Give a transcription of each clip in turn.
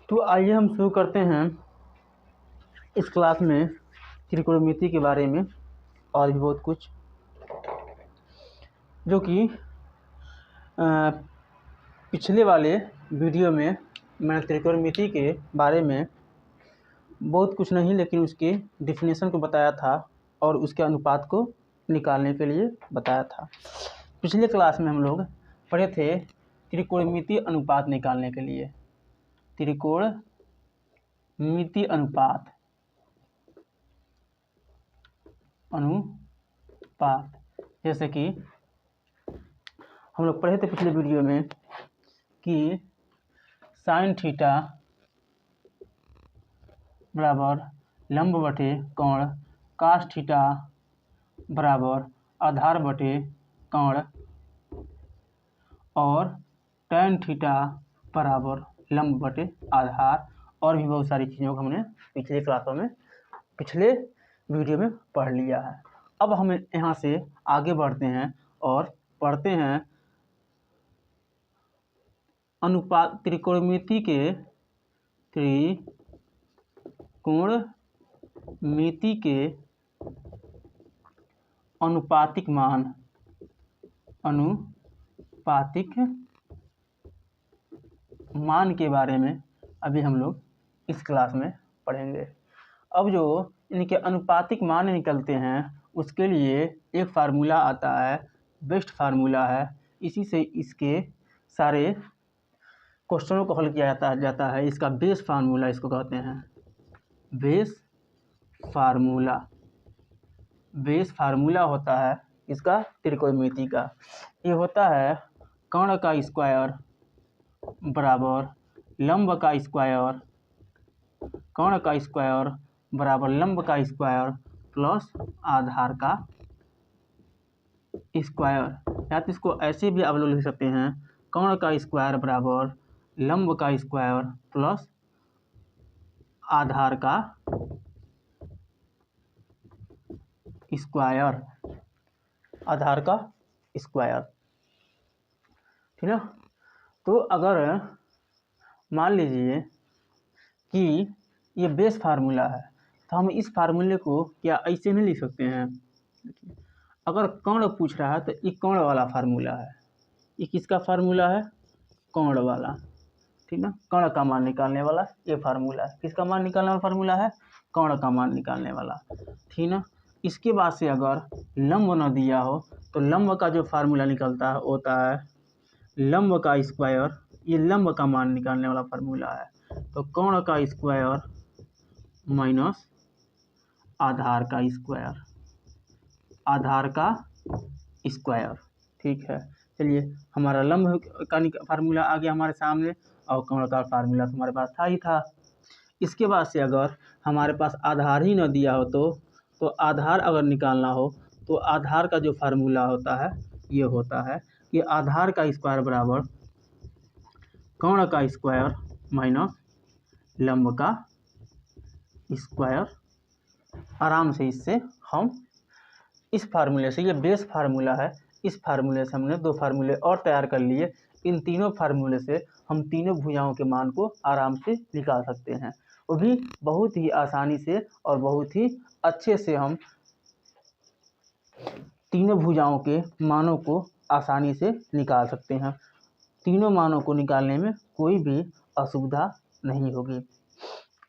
तो आइए हम शुरू करते हैं इस क्लास में त्रिकोणमिति के बारे में और भी बहुत कुछ जो कि पिछले वाले वीडियो में मैंने त्रिकोणमिति के बारे में बहुत कुछ नहीं लेकिन उसके डिफिनेशन को बताया था और उसके अनुपात को निकालने के लिए बताया था। पिछले क्लास में हम लोग पढ़े थे त्रिकोणमिति अनुपात निकालने के लिए त्रिकोणमिति अनुपात जैसे कि हम लोग पढ़े थे पिछले वीडियो में कि साइन थीटा बराबर लंब बटे कोण, कास थीटा बराबर आधार बटे कोण और टैन थीटा बराबर लंब बटे आधार और भी बहुत सारी चीज़ों को हमने पिछले क्लासों में पिछले वीडियो में पढ़ लिया है। अब हम यहाँ से आगे बढ़ते हैं और पढ़ते हैं अनुपात त्रिकोणमिति के अनुपातिक मान के बारे में अभी हम लोग इस क्लास में पढ़ेंगे। अब जो इनके अनुपातिक मान निकलते हैं उसके लिए एक फार्मूला आता है, बेस्ट फार्मूला है। इसी से इसके सारे क्वेश्चनों को हल किया जाता है। इसका बेस फार्मूला इसको कहते हैं। बेस फार्मूला होता है इसका त्रिकोणमिति का। ये होता है कोण का स्क्वायर बराबर लंब का स्क्वायर, कोण का स्क्वायर बराबर लंब का स्क्वायर प्लस आधार का स्क्वायर। या तो इसको ऐसे भी आप लोग लिख सकते हैं, कोण का स्क्वायर बराबर लंब का स्क्वायर प्लस आधार का स्क्वायर। ठीक है। तो अगर मान लीजिए कि ये बेस फार्मूला है तो हम इस फार्मूले को क्या ऐसे नहीं लिख सकते हैं। अगर कोण पूछ रहा है तो ये कोण वाला फार्मूला है। ये किसका फार्मूला है? कोण वाला। ठीक ना, कोण का मान निकालने वाला ये फार्मूला है। किसका मान निकालने वाला फार्मूला है? कोण का मान निकालने वाला। ठीक ना। इसके बाद से अगर लंब न दिया हो तो लंब का जो फार्मूला निकलता है होता है लंब का स्क्वायर। ये लंब का मान निकालने वाला फार्मूला है। तो कोण का स्क्वायर माइनस आधार का स्क्वायर। ठीक है। चलिए, हमारा लंब का फार्मूला आ गया हमारे सामने और कोण का फार्मूला हमारे पास था ही था। इसके बाद से अगर हमारे पास आधार ही न दिया हो तो आधार अगर निकालना हो तो आधार का जो फार्मूला होता है ये होता है कि आधार का स्क्वायर बराबर कोण का स्क्वायर माइनस लंब का स्क्वायर। आराम से इससे हम इस फार्मूले से, ये बेस फार्मूला है, इस फार्मूले से हमने दो फार्मूले और तैयार कर लिए। इन तीनों फार्मूले से हम तीनों भुजाओं के मान को आराम से निकाल सकते हैं। वो भी बहुत ही आसानी से और बहुत ही अच्छे से हम तीनों भुजाओं के मानों को आसानी से निकाल सकते हैं। तीनों मानों को निकालने में कोई भी असुविधा नहीं होगी।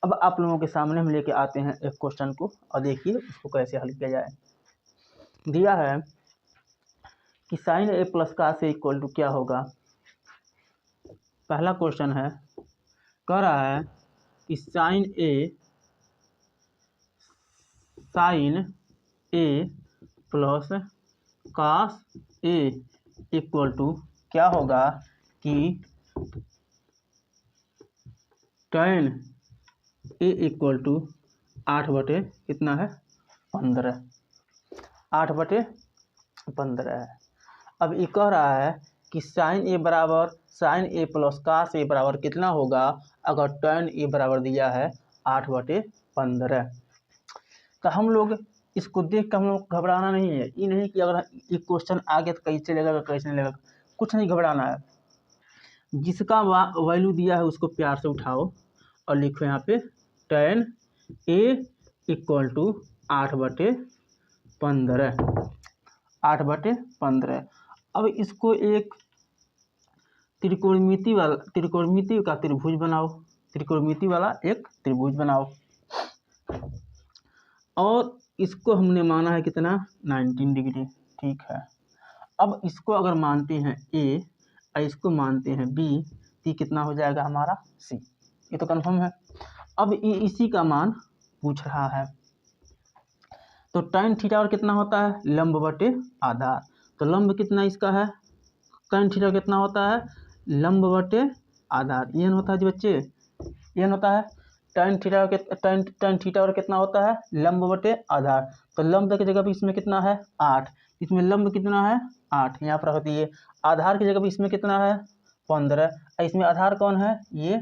अब आप लोगों के सामने हम लेके आते हैं एक क्वेश्चन को और देखिए उसको कैसे हल किया जाए। दिया है कि साइन ए प्लस का से इक्वल टू क्या होगा। पहला क्वेश्चन है, कह रहा है कि sine A plus cos A equal to क्या होगा कि टैन ए इक्वल टू 8 बटे कितना है 15, 8 बटे 15 है। अब ये कह रहा है कि साइन ए प्लस कास ए बराबर कितना होगा अगर टैन ए बराबर दिया है 8 बटे 15। तो हम लोग इसको देख कर हम लोग घबराना नहीं है। ये नहीं कि अगर ये क्वेश्चन आ गया तो कैसे चलेगा कैसे नहीं लगेगा, कुछ नहीं घबराना है। जिसका वैल्यू दिया है उसको प्यार से उठाओ और लिखो यहाँ पे tan a इक्वल टू 8/15, 8/15। अब इसको एक त्रिकोणमिति का त्रिभुज बनाओ, त्रिकोणमिति वाला एक त्रिभुज बनाओ। और इसको हमने माना है कितना, 19 डिग्री, ठीक है। अब इसको अगर मानते हैं ए और इसको मानते हैं बी, तो कितना हो जाएगा हमारा सी, ये तो कंफर्म है। अब ये इसी का मान पूछ रहा है, तो tan थीटा और कितना होता है, लंब बटे आधार। तो लंब कितना इसका है, tan थीटा कितना होता है, लंब बटे आधार, ये होता है जी बच्चे, ये होता है tan थीटा और कितना होता है, लंब बटे आधार। तो लंब की जगह पे इसमें कितना है 8, इसमें लंब कितना है 8, यहाँ पर रख दिए। आधार की जगह पे इसमें कितना है 15, इसमें आधार कौन है, ये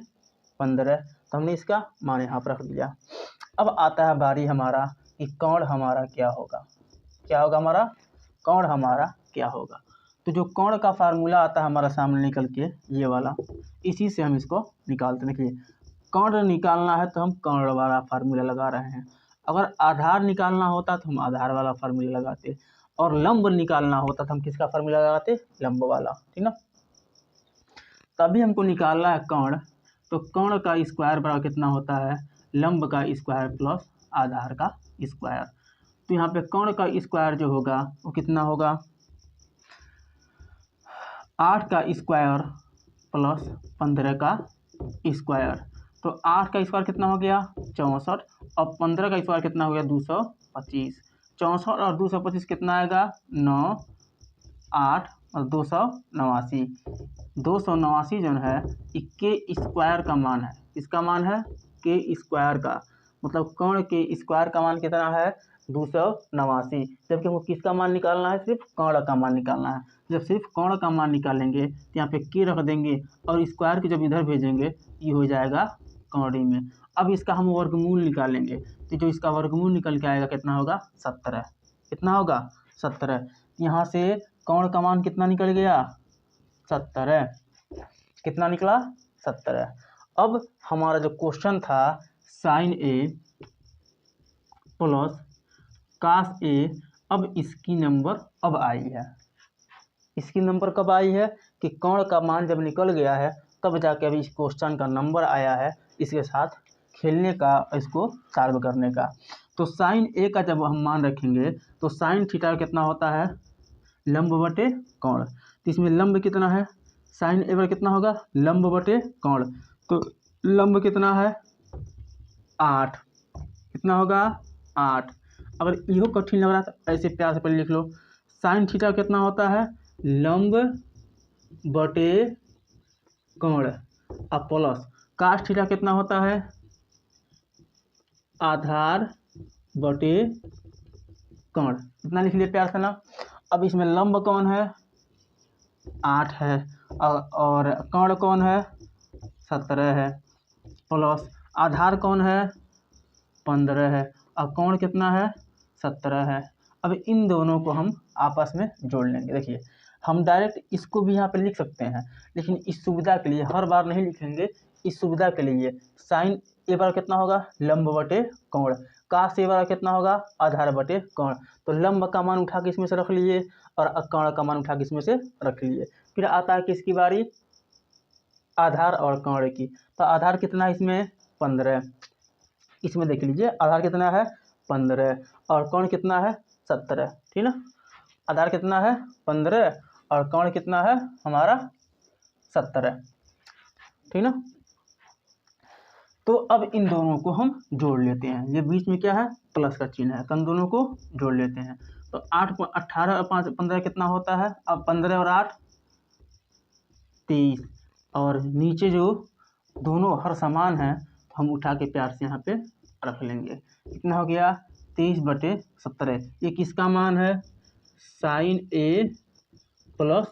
15, तो हमने इसका मान यहाँ पर रख दिया। अब आता है बारी हमारा कि कोण हमारा क्या होगा, क्या होगा हमारा, कोण हमारा क्या होगा। तो जो कोण का फार्मूला आता है हमारा सामने निकल के, ये वाला, इसी से हम इसको निकालते हैं। देखिए कोण निकालना है तो हम कोण वाला फार्मूला लगा रहे हैं, अगर आधार निकालना होता तो हम आधार वाला फार्मूला लगाते, और लंब निकालना होता तो हम किसका फार्मूला लगाते, लंब वाला, ठीक ना। तभी हमको निकालना है कोण, तो कोण का स्क्वायर बराबर कितना होता है, लंब का स्क्वायर प्लस आधार का स्क्वायर। तो यहाँ पे कोण का स्क्वायर जो होगा वो कितना होगा, 8 का स्क्वायर प्लस 15 का स्क्वायर। तो 8 का स्क्वायर कितना हो गया 64, और 15 का स्क्वायर कितना हो गया 225। 64 और 225 कितना आएगा 9, 8 और 289। 289 जो है के स्क्वायर का मान है, इसका मान है के स्क्वायर का, मतलब कोण के स्क्वायर का मान कितना है 289। जबकि हमको किसका मान निकालना है, सिर्फ कोण का मान निकालना है। जब सिर्फ कोण का मान निकालेंगे तो यहाँ पे के रख देंगे, और स्क्वायर के जब इधर भेजेंगे ये हो जाएगा कौड़ी में। अब इसका हम वर्गमूल निकालेंगे, तो जो इसका वर्गमूल निकल के आएगा कितना होगा 17, कितना होगा 17। यहाँ से कोण का मान कितना निकल गया 17, कितना निकला 17। अब हमारा जो क्वेश्चन था साइन ए प्लस कास ए, अब इसकी नंबर अब आई है, इसकी नंबर कब आई है कि कोण का मान जब निकल गया है तब जाके अभी इस क्वेश्चन का नंबर आया है, इसके साथ खेलने का, इसको सॉल्व करने का। तो साइन ए का जब हम मान रखेंगे तो साइन थीटा कितना होता है लंब बटे कोण, तो इसमें लंब कितना है, साइन ए पर कितना होगा लंब बटे कोण, तो लंब कितना है 8, कितना होगा 8। अगर इहो कठिन लग रहा है तो ऐसे प्यार से पहले लिख लो, साइन थीटा कितना होता है लंब बटे कोण, अब प्लस कास थीटा कितना होता है आधार बटे कोण, इतना लिख लिए प्यार से ना। अब इसमें लंब कौन है 8 है, और कोण कौन है 17 है, प्लस आधार कौन है 15 है, और कोण कितना है 17 है। अब इन दोनों को हम आपस में जोड़ लेंगे। देखिए हम डायरेक्ट इसको भी यहाँ पे लिख सकते हैं, लेकिन इस सुविधा के लिए हर बार नहीं लिखेंगे, इस सुविधा के लिए साइन ए बार कितना होगा लंब बटे कोण, कास ए बार कितना होगा आधार बटे कोण। तो लंब का मान उठा के इसमें से रख लिए और कोण का मान उठा के इसमें से रख लिए। फिर आता है किसकी बारी, आधार और कोण की। तो आधार कितना है इसमें 15, इसमें देख लीजिए आधार कितना है 15 और कोण कितना है 17, ठीक ना। आधार कितना है 15 और कोण कितना है हमारा 17, ठीक ना। तो अब इन दोनों को हम जोड़ लेते हैं, ये बीच में क्या है प्लस का चिन्ह है, तो हम दोनों को जोड़ लेते हैं। तो 8 18 और 5 15 कितना होता है, अब 15 और 8 23, और नीचे जो दोनों हर समान है तो हम उठा के प्यार से यहाँ पे रख लेंगे। कितना हो गया 23/17, ये किसका मान है साइन ए प्लस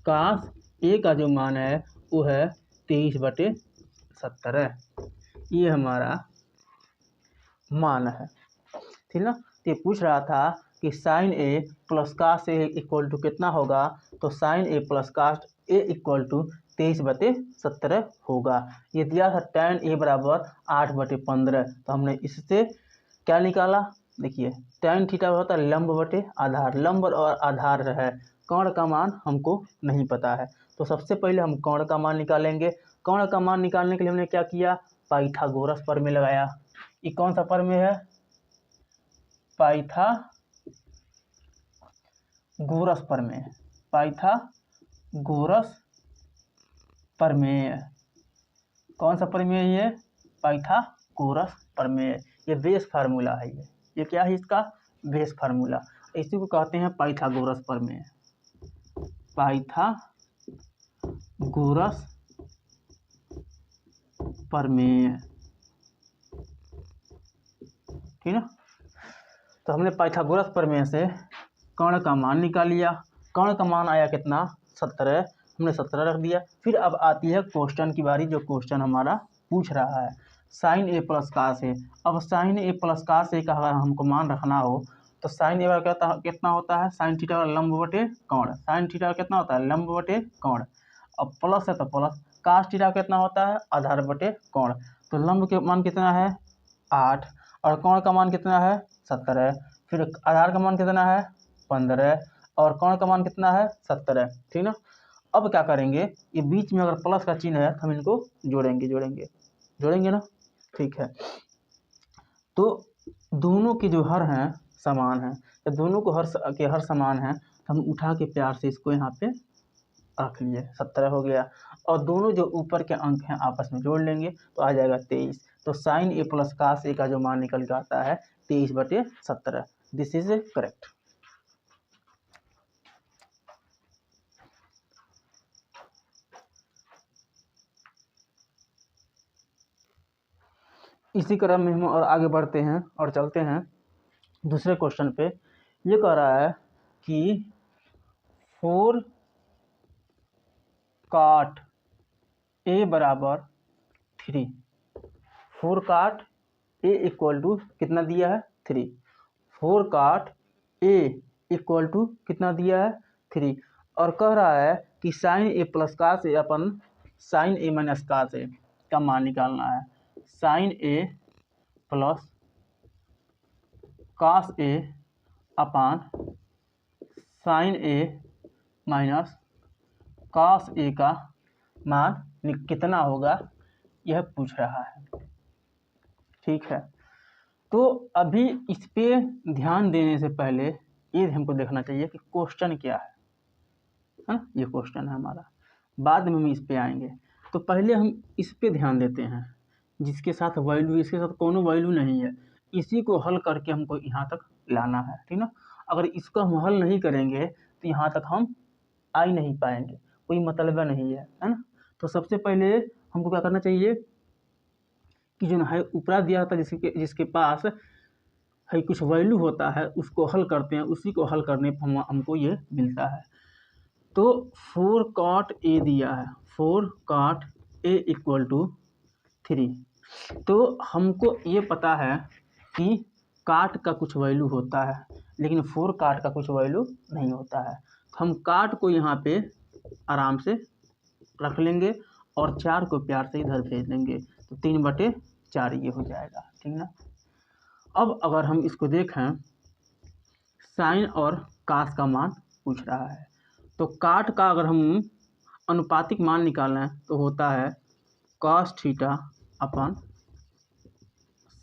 कास ए का जो मान है वो है 23/17, ये हमारा मान है, ठीक ना। तो ये पूछ रहा था कि sine A plus cos A equal to कितना होगा, तो sine A plus cos A equal to 23/17 होगा। ये दिया था tan A बराबर 8/15, तो हमने इससे क्या निकाला, देखिए tan थीटा होता है लंब बटे आधार, लंब और आधार है, कोण का मान हमको नहीं पता है। तो सबसे पहले हम कोण का मान निकालेंगे। कोण का मान निकालने के लिए हमने क्या किया, पाइथागोरस प्रमेय लगाया। ये कौन सा प्रमेय है, पाइथागोरस प्रमेय, पाइथागोरस प्रमेय। कौन सा प्रमेय है ये, पाइथागोरस प्रमेय। ये बेस फार्मूला है, ये क्या है इसका, बेस फार्मूला। इसी को कहते हैं पाइथागोरस प्रमेय, पाइथागोरस प्रमेय, ठीक ना। तो हमने पाइथागोरस प्रमेय से कोण का मान निकाल लिया। कोण का मान आया कितना, 17, हमने 17 रख दिया। फिर अब आती है क्वेश्चन की बारी, जो क्वेश्चन हमारा पूछ रहा है sin A plus cos A। अब sin A plus cos A का अगर हमको मान रखना हो तो sin A कितना होता है, sin थीटा लंब बटे कोण, sin थीटा कितना होता है, लंब बटे कोण। अब प्लस है तो प्लस, cos थीटा कितना होता है, आधार बटे कोण। तो लंब के मान कितना है 8 और कोण का मान कितना है 17, फिर आधार का मान कितना है 15 और कोण का मान कितना है 17, ठीक ना। अब क्या करेंगे, ये बीच में अगर प्लस का चिन्ह है तो हम इनको जोड़ेंगे ना, ठीक है। तो दोनों के जो हर हैं समान हैं, जब दोनों को हर समान हैं तो हम उठा के प्यार से इसको यहाँ पे रख लिए, 17 हो गया। और दोनों जो ऊपर के अंक हैं आपस में जोड़ लेंगे तो आ जाएगा 23। तो sin A plus cos A का जो मान निकल के आता है 23/17। This is correct. इसी क्रम में हम और आगे बढ़ते हैं और चलते हैं दूसरे क्वेश्चन पे। ये कह रहा है कि 4 cot A बराबर 3, 4 cot A इक्वल टू कितना दिया है 3, 4 cot A इक्वल टू कितना दिया है 3। और कह रहा है कि sin A plus cos A upon sin A minus cos A का मान निकालना है। sin A plus cos A upon sin A minus cos A का मान कितना होगा, यह पूछ रहा है, ठीक है। तो अभी इस पे ध्यान देने से पहले ये हमको देखना चाहिए कि क्वेश्चन क्या है ना। ये क्वेश्चन है हमारा, बाद में हम इस पे आएंगे। तो पहले हम इस पे ध्यान देते हैं, जिसके साथ वैल्यू, इसके साथ कोनो वैल्यू नहीं है, इसी को हल करके हमको यहाँ तक लाना है, ठीक ना। अगर इसको हम हल नहीं करेंगे तो यहाँ तक हम आ ही नहीं पाएंगे, कोई मतलब नहीं है ना। तो सबसे पहले हमको क्या करना चाहिए कि जो है ऊपरा दिया होता है जिसके पास है कुछ वैल्यू होता है, उसको हल करते हैं, उसी को हल करने पर हमको ये मिलता है। तो 4 cot A दिया है, 4 cot A इक्वल टू 3। तो हमको ये पता है कि काट का कुछ वैल्यू होता है, लेकिन 4 cot का कुछ वैल्यू नहीं होता है। तो हम काट को यहाँ पे आराम से रख लेंगे और 4 को प्यार से इधर भेज देंगे, तो 3/4 ये हो जाएगा, ठीक ना। अब अगर हम इसको देखें, साइन और कास का मान पूछ रहा है, तो काट का अगर हम अनुपातिक मान निकालें तो होता है cos थीटा अपन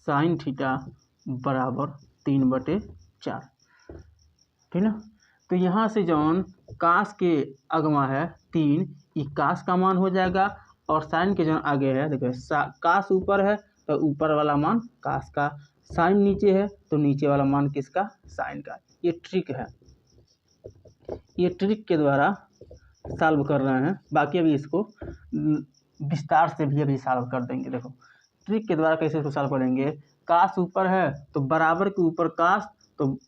साइन थीटा बराबर 3/4, ठीक ना। तो यहाँ से जौन कास के अगमा है 3, ये कास का मान हो जाएगा, और साइन के जौन आगे है देखो कास ऊपर है तो ऊपर वाला मान कास का, साइन नीचे है तो नीचे वाला मान किसका, साइन का। ये ट्रिक है, ये ट्रिक के द्वारा सॉल्व कर रहे हैं। बाकी अभी इसको विस्तार से भी अभी सॉल्व कर देंगे। देखो ट्रिक के द्वारा कैसे इसको सॉल्व करेंगे, कास ऊपर है तो बराबर के ऊपर कास, तो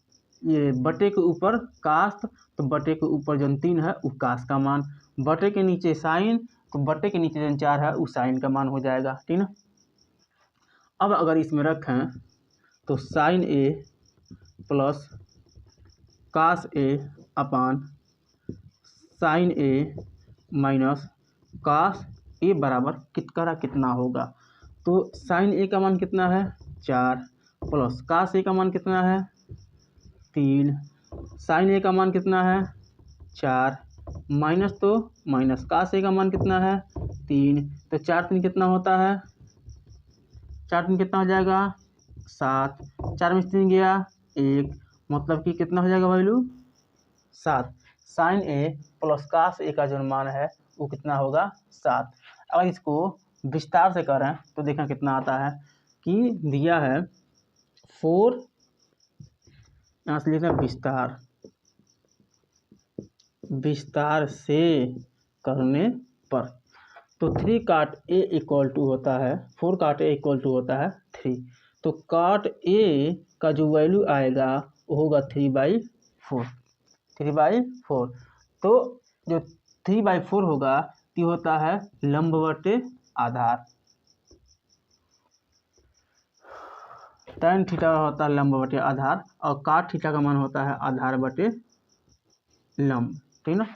ये बटे के ऊपर कास, तो बटे के ऊपर जन 3 है वो कास का मान, बटे के नीचे साइन, तो बटे के नीचे जन 4 है वो साइन का मान हो जाएगा, ठीक ना। अब अगर इसमें रखें तो sine A plus cos A upon sign A minus काश ए बराबर कितना होगा। तो साइन ए का मान कितना है 4 प्लस काश ए का मान कितना है 3, साइन ए का मान कितना है 4 माइनस तो माइनस काश ए का मान कितना है 3, तो 4 3 कितना होता है 4 3 कितना हो जाएगा 7, 4 में 3 गया 1, मतलब कि कितना हो जाएगा वैल्यू 7। साइन ए प्लस काश ए का जो मान है वो कितना होगा 7। अगर इसको विस्तार से करें तो देखना कितना आता है कि दिया है 4, यहाँ से लिखना विस्तार से करने पर, तो 3 काट ए इक्वल टू होता है 4 काट ए इक्वल टू होता है 3, तो काट ए का जो वैल्यू आएगा वो होगा 3/4। तो जो 3/4 होगा ये होता है लंब बटे आधार, tan थीटा होता है लंब बटे आधार और काट थीटा का मान होता है आधार बटे लंब, ठीक ना।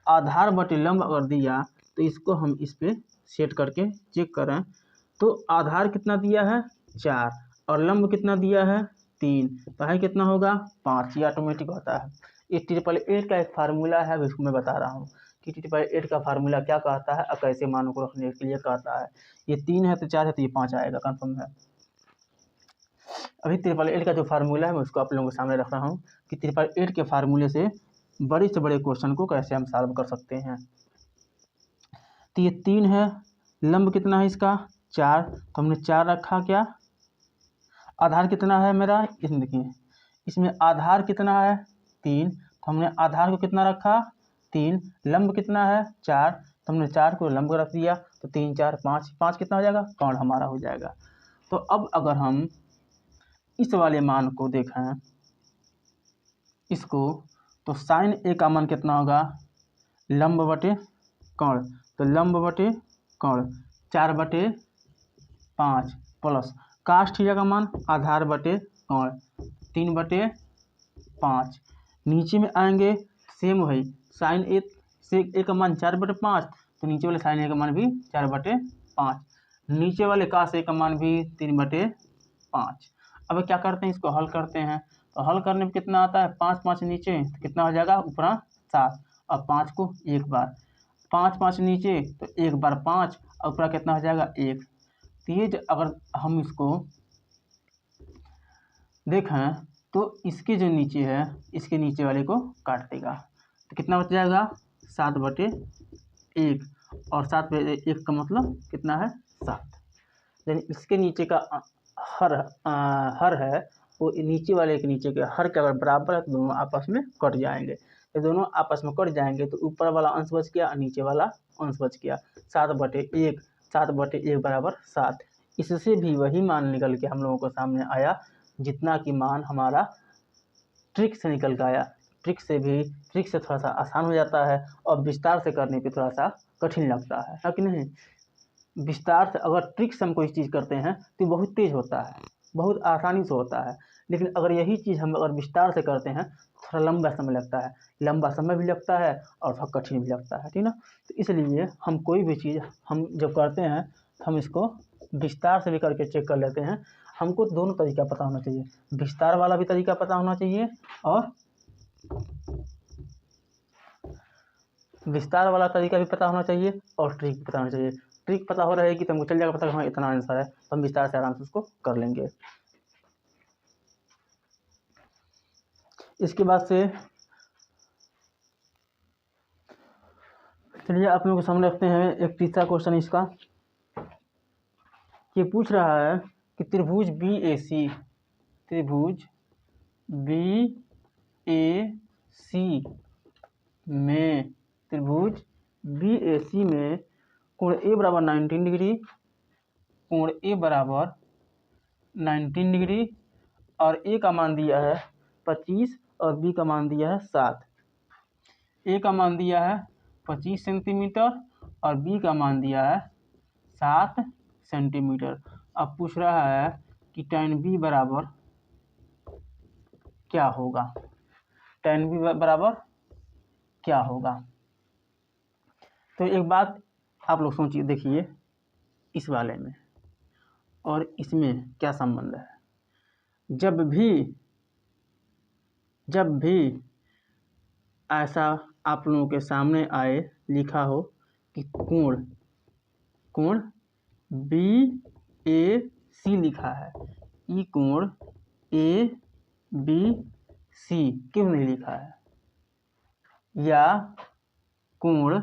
आधार बटे लंब अगर दिया तो इसको हम इस पे सेट करके चेक करें तो आधार कितना दिया है 4 और लंब कितना दिया है 3, तो है कितना होगा 5, ये ऑटोमेटिक होता है। ये 888 का एक फार्मूला है, इसको मैं बता रहा हूँ कि 888 का फार्मूला क्या कहता है और कैसे मानों को रखने के लिए कहता है। ये 3 है तो 4 है तो ये 5 आएगा, कन्फर्म है। अभी 888 का जो फार्मूला है मैं उसको आप लोगों के सामने रख रहा हूँ कि 888 के फार्मूले से बड़े से बड़े क्वेश्चन को कैसे हम सॉल्व कर सकते हैं। तो ये 3 है, लंब कितना है इसका 4, तो हमने 4 रखा, क्या आधार कितना है मेरा, इसमें देखिए इसमें आधार कितना है 3, तो हमने आधार को कितना रखा 3, लंब कितना है 4, तो हमने 4 को लंब रख दिया, तो 3 4 5, 5 कितना हो जाएगा कौन हमारा हो जाएगा। तो अब अगर हम इस वाले मान को देखें इसको, तो साइन ए का मान कितना होगा लंब बटे कौण, तो लंब बटे कौण 4/5 प्लस काश थीटा का मान आधार बटे कौण 3/5, नीचे में आएंगे सेम वही साइन ए से ए का मान 4/5, तो नीचे वाले साइन ए का मान भी 4/5, नीचे वाले काश ए का मान भी 3/5। अब क्या करते हैं इसको हल करते हैं, तो हल करने में कितना आता है 5 5 नीचे तो कितना हो जाएगा ऊपर 7 और 5 को एक बार 5 5 नीचे तो एक बार 5 और ऊपर कितना हो जाएगा 1। तेज अगर हम इसको देखें तो इसके जो नीचे है इसके नीचे वाले को काट देगा, तो कितना बच जाएगा 7/1 और 7/1 का मतलब कितना है 7, यानी इसके नीचे का हर है वो नीचे वाले के नीचे के हर के अगर बराबर है तो दोनों आपस में कट जाएंगे, तो दोनों आपस में कट जाएंगे तो ऊपर वाला अंश बच गया और नीचे वाला अंश बच गया 7/1, 7/1 बराबर 7। इससे भी वही मान निकल के हम लोगों को सामने आया जितना कि मान हमारा ट्रिक से निकल के आया। ट्रिक से थोड़ा सा आसान हो जाता है और विस्तार से करने पे थोड़ा सा कठिन लगता है कि नहीं। विस्तार से अगर ट्रिक से हम कोई चीज़ करते हैं तो बहुत तेज होता है, बहुत आसानी से होता है, लेकिन अगर यही चीज़ हम अगर विस्तार से करते हैं थोड़ा लंबा समय लगता है, लंबा समय भी लगता है और थोड़ा कठिन भी लगता है, ठीक ना। तो इसलिए हम कोई भी चीज़ हम जब करते हैं तो हम इसको विस्तार से भी करके चेक कर लेते हैं। हमको दोनों तरीका पता होना चाहिए, विस्तार वाला भी तरीका पता होना चाहिए और विस्तार वाला तरीका भी पता होना चाहिए और ट्रिक भी पता होना चाहिए। ट्रिक पता हो रहेगी तो हमको चल जाएगा पता हाँ इतना आंसर है, तो हम विस्तार से आराम से उसको कर लेंगे। इसके बाद से चलिए आप लोगों के सामने रखते हैं एक तीसरा क्वेश्चन इसका। ये पूछ रहा है कि त्रिभुज BAC में कोण A बराबर 19 डिग्री, कोण A बराबर 19 डिग्री और A का मान दिया है 25 और B का मान दिया है 7। A का मान दिया है 25 सेंटीमीटर और B का मान दिया है 7 सेंटीमीटर। अब पूछ रहा है कि tan B बराबर क्या होगा, tan B बराबर क्या होगा। तो एक बात आप लोग सोचिए, देखिए इस वाले में और इसमें क्या संबंध है। जब भी ऐसा आप लोगों के सामने आए, लिखा हो कि कोण BAC लिखा है, ई कोण ABC क्यों नहीं लिखा है, या कोण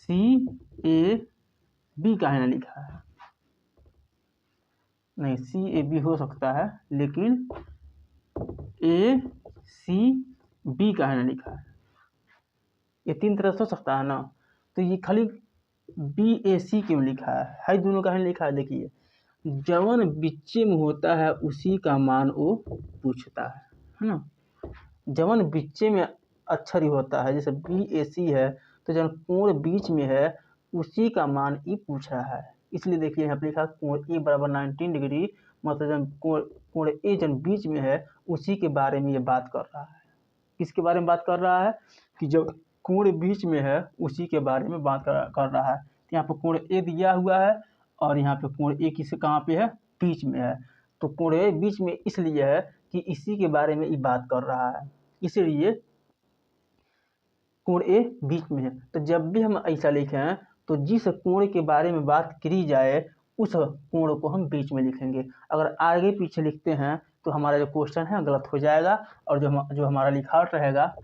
CAB काहे ना लिखा है। नहीं, CAB हो सकता है, लेकिन ACB काहे ना लिखा है। ये 3 तरह से हो सकता है ना, तो ये खाली BAC क्यों लिखा है दोनों काहे लिखा है। देखिए, जवन बिच्चे में होता है उसी का मान वो पूछता है ना। जवन बिच्चे में अक्षर ही होता है, जैसे BAC है, तो जब कोण बीच में है उसी का मान ई पूछ रहा है। इसलिए देखिए यहाँ पे लिखा कोण ए बराबर 19 डिग्री, मतलब जब कोण ए जब बीच में है उसी के बारे में ये बात कर रहा है। किसके बारे में बात कर रहा है, कि जब कोण बीच में है उसी के बारे में बात कर रहा है। तो यहाँ पर कोण ए दिया हुआ है और यहाँ पे कोण ए किस कहाँ पे है, बीच में है। तो कोण ए बीच में इसलिए है कि इसी के बारे में ये बात कर रहा है, इसलिए कोण ए बीच में है। तो जब भी हम ऐसा लिखें तो जिस कोण के बारे में बात करी जाए उस कोण को हम बीच में लिखेंगे। अगर आगे पीछे लिखते हैं तो हमारा जो क्वेश्चन है गलत हो जाएगा, और जो हमारा लिखावट रहेगा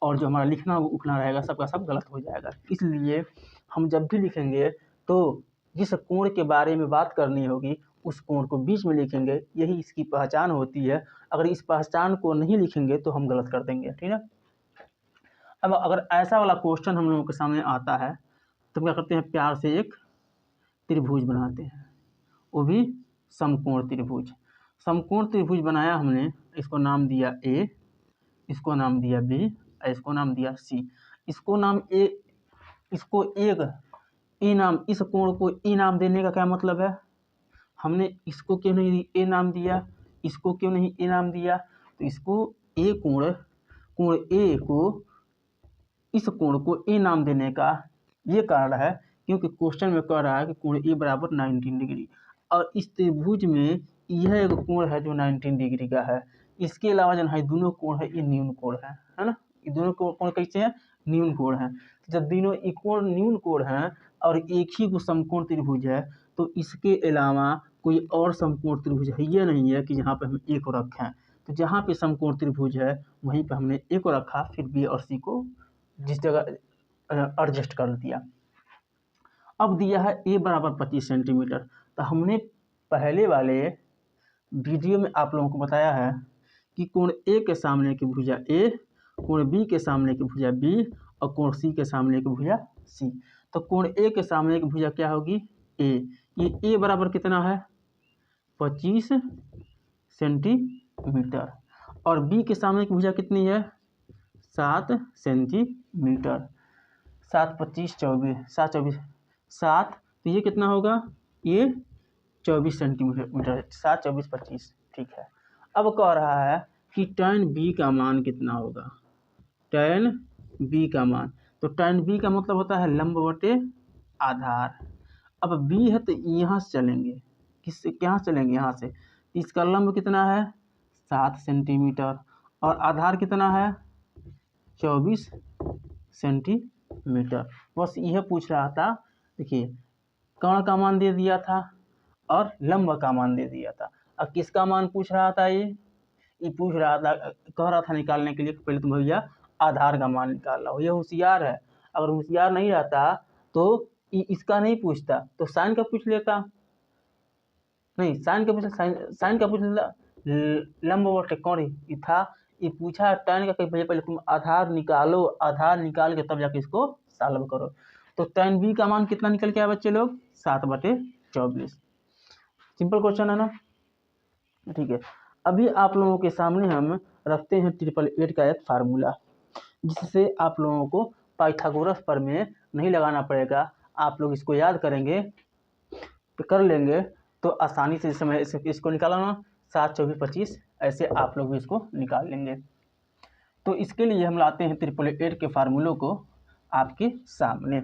और जो हमारा लिखना उखना रहेगा सबका सब गलत हो जाएगा। इसलिए हम जब भी लिखेंगे तो जिस कोण के बारे में बात करनी होगी उस कोण को बीच में लिखेंगे, यही इसकी पहचान होती है। अगर इस पहचान को नहीं लिखेंगे तो हम गलत कर देंगे, ठीक है। अब अगर ऐसा वाला क्वेश्चन हम लोगों के सामने आता है तो क्या करते हैं, प्यार से एक त्रिभुज बनाते हैं, वो भी समकोण त्रिभुज। समकोण त्रिभुज बनाया हमने, इसको नाम दिया ए, इसको नाम दिया बी, इसको नाम दिया सी। इसको नाम ए, इसको एक ए नाम, इस कोण को ए नाम देने का क्या मतलब है, हमने इसको क्यों नहीं ए नाम दिया, इसको क्यों नहीं ए नाम दिया। तो इसको ए कोण ए को, इस कोण को ए नाम देने का ये कारण है क्योंकि क्वेश्चन में कह रहा है कि कोण ए बराबर 19 डिग्री, और इस त्रिभुज में यह एक कोण है जो 19 डिग्री का है। इसके अलावा जो है दोनों कोण है ये न्यून कोण है ना। ये दोनों कोण कैसे हैं, न्यून कोण है। जब दोनों कोण न्यून कोण हैं और एक ही वो समकोण त्रिभुज है, तो इसके अलावा कोई और समकोण त्रिभुज है ये नहीं है कि जहाँ पे हम ए को रखें। तो जहाँ पे समकोण त्रिभुज है वहीं पे हमने ए को रखा, फिर बी और सी को जिस जगह एडजस्ट कर दिया। अब दिया है ए बराबर 25 सेंटीमीटर। तो हमने पहले वाले वीडियो में आप लोगों को बताया है कि कोण ए के सामने की भुजा ए, कोण बी के सामने की भुजा बी और कोण सी के सामने की भुजा सी। तो कोण ए के सामने की भुजा क्या होगी, ए। ये ए बराबर कितना है, 25 सेंटीमीटर, और बी के सामने की भुजा कितनी है, 7 सेंटीमीटर। 7 25 24, 7 24 7, तो ये कितना होगा, ये 24 सेंटीमीटर। 7 24 25, ठीक है। अब कह रहा है कि tan बी का मान कितना होगा, tan बी का मान। तो tan बी का मतलब होता है लंब बटे आधार। अब बी है तो यहाँ से चलेंगे, किससे, यहाँ से चलेंगे, यहाँ से। इसका लंब कितना है, 7 सेंटीमीटर, और आधार कितना है, 24 सेंटीमीटर। बस यह पूछ रहा था। देखिए, कर्ण का मान दे दिया था और लंब का मान दे दिया था। अब किसका मान पूछ रहा था, ये पूछ रहा था, कह रहा था निकालने के लिए पहले तुम भैया आधार का मान निकाल लो। ये होशियार है, अगर होशियार नहीं रहता तो इसका नहीं पूछता, तो साइन का पूछ लेता। नहीं, साइन का पूछ, साइन का पूछ लेता, लंब बटे कोण था। ये पूछा tan का, कहीं पहले तुम आधार निकालो, आधार निकाल के तब जाके इसको सॉल्व करो। तो tan b का मान कितना निकल के आया बच्चे लोग, 7/24। सिंपल क्वेश्चन है ना, ठीक है। अभी आप लोगों के सामने हम रखते हैं 888 का एक फार्मूला, जिससे आप लोगों को पाइथागोरस प्रमेय नहीं लगाना पड़ेगा। आप लोग इसको याद करेंगे तो कर लेंगे तो आसानी से समय इसको निकालना, 7 24 25, ऐसे आप लोग भी इसको निकाल लेंगे। तो इसके लिए हम लाते हैं 888 के फार्मूलों को आपके सामने।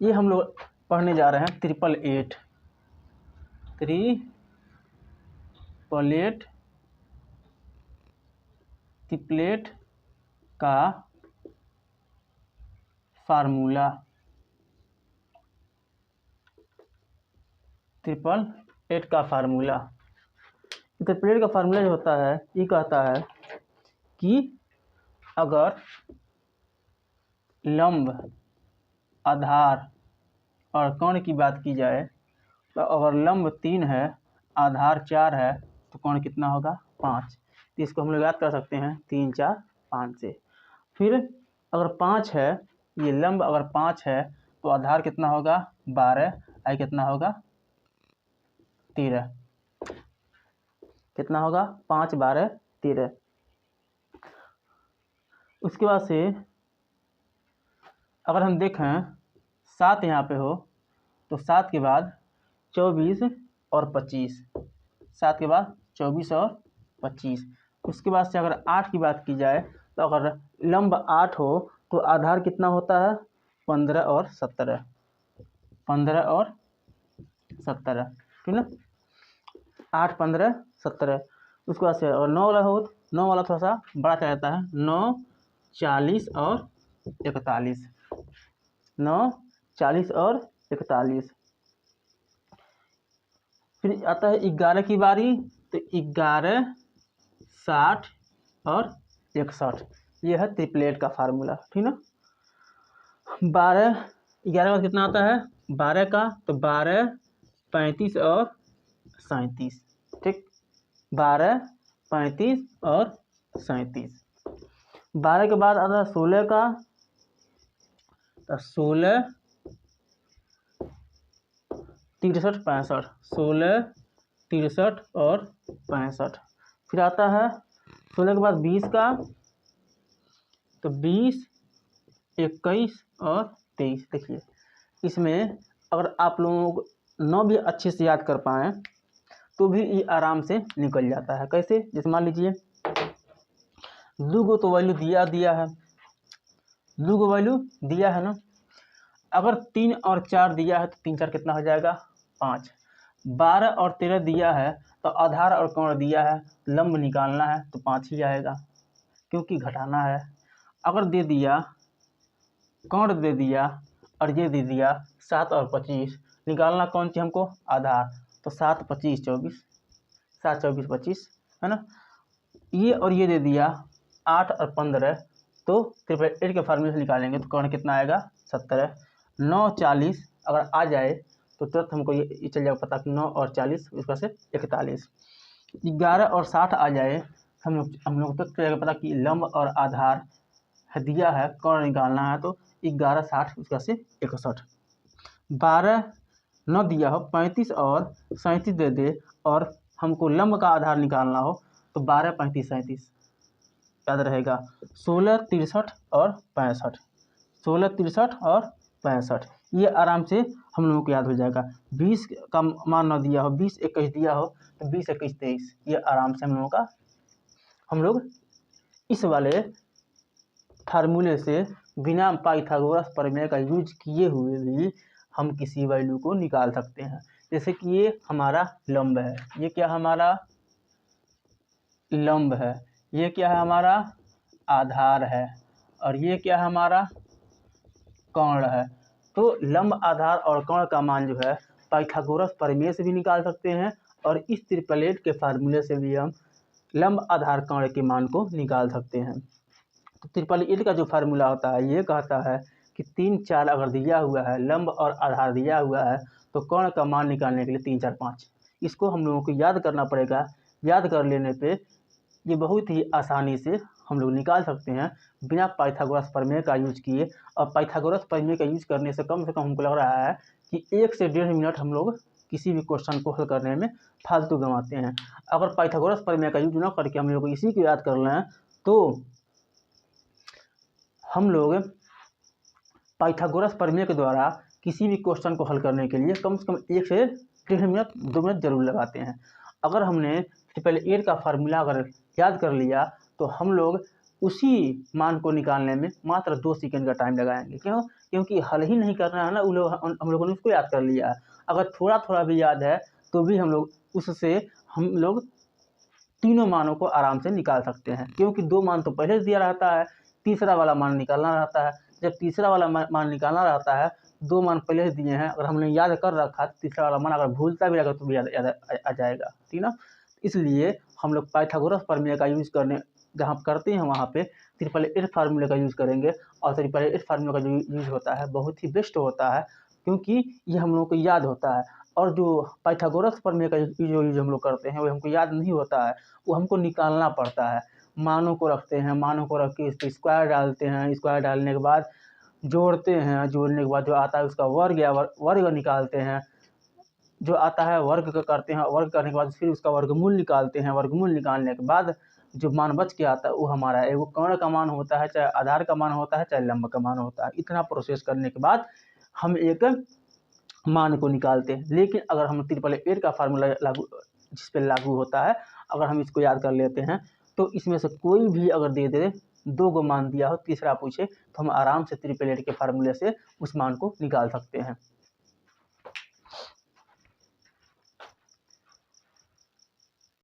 ये हम लोग पढ़ने जा रहे हैं ट्रिपलेट का फार्मूला। ट्रिपलेट का फार्मूला जो होता है ये कहता है कि अगर लंब, आधार और कोण की बात की जाए तो अगर लंब 3 है, आधार 4 है तो कोण कितना होगा 5। तो इसको हम लोग याद कर सकते हैं 3 4 5 से। फिर अगर 5 है, ये लंब अगर 5 है तो आधार कितना होगा 12, आई कितना होगा 13। कितना होगा 5 12 13। उसके बाद से अगर हम देखें 7 यहाँ पे हो तो 7 के बाद 24 और 25, 7 के बाद 24 और 25। उसके बाद से अगर 8 की बात की जाए तो अगर लंब 8 हो तो आधार कितना होता है 15 और 17, 15 और 17, ठीक ना। 8 15 17। उसके बाद से अगर 9 वाला हो तो 9 वाला थोड़ा सा बड़ा चला जाता है, 9 40 और 41, 9 40 और 41। फिर आता है 11 की बारी तो 11 60 और 61। ये है ट्रिपलेट का फार्मूला, ठीक ना। 11 का कितना आता है 12 का तो 12 35 और 37, ठीक। 12 35 और 37। 12 के बाद आता है 16 का तो 16 63 65, 16 63 और 65। फिर आता है 16 के बाद 20 का तो 20 21 और 23। देखिए इसमें अगर आप लोग 9 भी अच्छे से याद कर पाएँ तो भी ये आराम से निकल जाता है। कैसे, जैसे मान लीजिए 2 को तो वैल्यू दिया है, 2 को वैल्यू दिया है ना। अगर 3 और 4 दिया है तो 3 4 कितना हो जाएगा 5। 12 और 13 दिया है तो आधार और कोण दिया है, लंब निकालना है तो 5 ही आएगा क्योंकि घटाना है। अगर दे दिया कोण दे दिया और ये दे दिया 7 और 25, निकालना कौन सी हमको आधार, तो 7 25 24, 7 24 25 है ना। ये और ये दे दिया 8 और 15, तो ट्रिपलेट के फार्मूले से निकालेंगे तो कोण कितना आएगा 17। 9 40 अगर आ जाए तो तुरंत हमको ये चल जाएगा पता कि 9 और 40 उसका से 41। 11 और 60 आ जाए हम लोग तो चलेगा पता कि लंब और आधार दिया है, कोण निकालना है तो 11 60 उसका से 61। 12 न दिया हो 35 और 37 दे दे और हमको लंब का आधार निकालना हो तो 12 35 37 याद रहेगा। 16 63 और 65, 16 63 और 65 ये आराम से हम लोगों को याद हो जाएगा। 20 का मान न दिया हो 20 21 दिया हो तो 20 21 23 ये आराम से हम लोग इस वाले फार्मूले से बिना पाइथागोरस प्रमेय का यूज किए हुए भी हम किसी वैल्यू को निकाल सकते हैं। जैसे कि ये हमारा लंब है, ये क्या हमारा लंब है, ये क्या है हमारा आधार है और ये क्या है हमारा कोण है। तो लंब आधार और कोण का मान जो है पाइथागोरस प्रमेय से भी निकाल सकते हैं और इस ट्रिपलेट के फार्मूले से भी हम लंब आधार कोण के मान को निकाल सकते हैं। तो ट्रिपलेट का जो फार्मूला होता है ये कहता है कि 3 4 अगर दिया हुआ है, लंब और आधार दिया हुआ है तो कोण का मान निकालने के लिए 3 4 5 इसको हम लोगों को याद करना पड़ेगा। याद कर लेने पे ये बहुत ही आसानी से हम लोग निकाल सकते हैं बिना पाइथागोरस प्रमेय का यूज किए। और पाइथागोरस प्रमेय का यूज करने से कम हमको लग रहा है कि 1 से 1.5 मिनट हम लोग किसी भी क्वेश्चन को हल करने में फालतू गंवाते हैं। अगर पाइथागोरस प्रमेय का यूज न करके हम लोग इसी को याद कर लें तो हम लोग पाइथागोरस प्रमेय के द्वारा किसी भी क्वेश्चन को हल करने के लिए कम से कम 1 से 1.5 मिनट 2 मिनट जरूर लगाते हैं। अगर हमने ट्रिपलेट का फार्मूला अगर याद कर लिया तो हम लोग उसी मान को निकालने में मात्र 2 सेकंड का टाइम लगाएंगे। क्यों? क्योंकि हल ही नहीं करना है ना, हम लोगों ने उसको याद कर लिया है। अगर थोड़ा-थोड़ा भी याद है तो भी हम लोग तीनों मानों को आराम से निकाल सकते हैं, क्योंकि 2 मान तो पहले से दिया रहता है, तीसरा वाला मान निकालना रहता है। जब तीसरा वाला मान निकालना रहता है, 2 मान पहले से दिए हैं, अगर हमने याद कर रखा तो तीसरा वाला मान अगर भूलता भी रहेगा तो भी याद आ जाएगा, ठीक ना? इसलिए हम लोग पाइथागोरस फार्मूले का यूज़ जहाँ करते हैं वहाँ पे ट्रिपल एट फार्मूले का यूज़ करेंगे। और ट्रिपल एट फार्मूले का जो यूज़ होता है बहुत ही बेस्ट होता है, क्योंकि ये हम लोगों को याद होता है। और जो पाइथागोरस प्रमेय का जो यूज़ हम लोग करते हैं वो हमको याद नहीं होता है, वो हमको निकालना पड़ता है। मानों को रखते हैं, मानों को रख के इस पे स्क्वायर डालते हैं, स्क्वायर डालने के बाद जोड़ते हैं, जोड़ने के बाद जो आता है उसका वर्ग या वर्ग निकालते हैं। जो आता है वर्ग करते हैं, वर्ग करने के बाद फिर उसका वर्गमूल निकालते हैं, वर्गमूल निकालने के बाद जो मान बच के आता है वो हमारा है। वो कर्ण का मान होता है, चाहे आधार का मान होता है, चाहे लंब का मान होता है। इतना प्रोसेस करने के बाद हम एक मान को निकालते हैं। लेकिन अगर हम ट्रिपल एट का फार्मूला जिस पे लागू होता है, अगर हम इसको याद कर लेते हैं तो इसमें से कोई भी अगर दे दे 2 गो मान दिया हो, तीसरा पूछे तो हम आराम से ट्रिपल एट के फार्मूले से उस मान को निकाल सकते हैं।